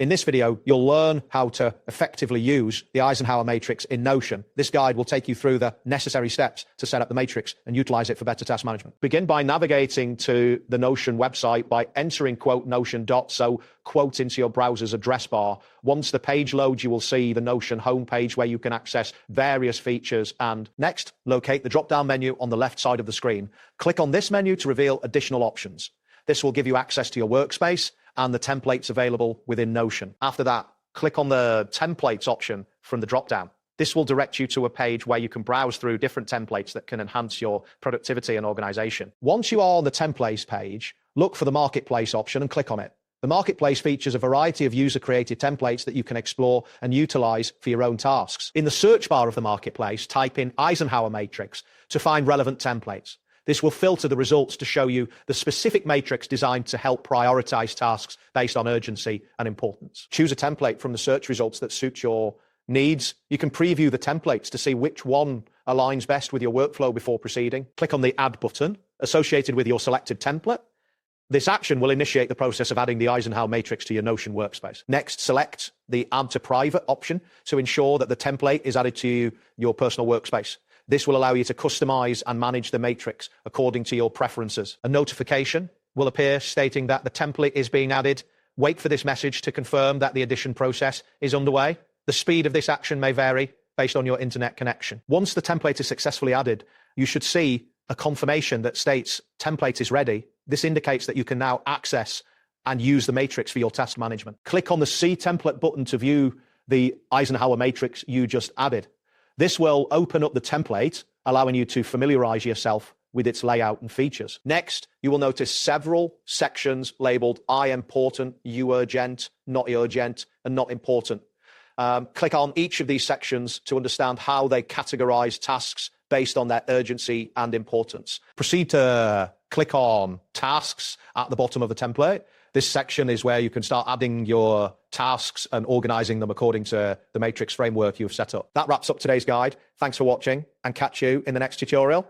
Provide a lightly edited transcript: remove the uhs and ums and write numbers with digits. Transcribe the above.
In this video, you'll learn how to effectively use the Eisenhower matrix in Notion. This guide will take you through the necessary steps to set up the matrix and utilize it for better task management. Begin by navigating to the Notion website by entering Notion. So quote into your browser's address bar. Once the page loads, you will see the Notion homepage where you can access various features. And next, locate the drop-down menu on the left side of the screen. Click on this menu to reveal additional options. This will give you access to your workspace and the templates available within Notion. After that, click on the templates option from the drop-down. This will direct you to a page where you can browse through different templates that can enhance your productivity and organization. Once you are on the templates page, look for the marketplace option and click on it. The marketplace features a variety of user-created templates that you can explore and utilize for your own tasks. In the search bar of the marketplace, type in Eisenhower matrix to find relevant templates. This will filter the results to show you the specific matrix designed to help prioritize tasks based on urgency and importance. Choose a template from the search results that suits your needs. You can preview the templates to see which one aligns best with your workflow before proceeding. Click on the Add button associated with your selected template. This action will initiate the process of adding the Eisenhower matrix to your Notion workspace. Next, select the Add to Private option to ensure that the template is added to your personal workspace. This will allow you to customize and manage the matrix according to your preferences. A notification will appear stating that the template is being added. Wait for this message to confirm that the addition process is underway. The speed of this action may vary based on your internet connection. Once the template is successfully added, you should see a confirmation that states template is ready. This indicates that you can now access and use the matrix for your task management. Click on the See Template button to view the Eisenhower matrix you just added. This will open up the template, allowing you to familiarize yourself with its layout and features. Next, you will notice several sections labeled I important, you urgent, not urgent, and not important. Click on each of these sections to understand how they categorize tasks based on their urgency and importance. Proceed to click on Tasks at the bottom of the template. This section is where you can start adding your tasks and organizing them according to the matrix framework you've set up. That wraps up today's guide. Thanks for watching and catch you in the next tutorial.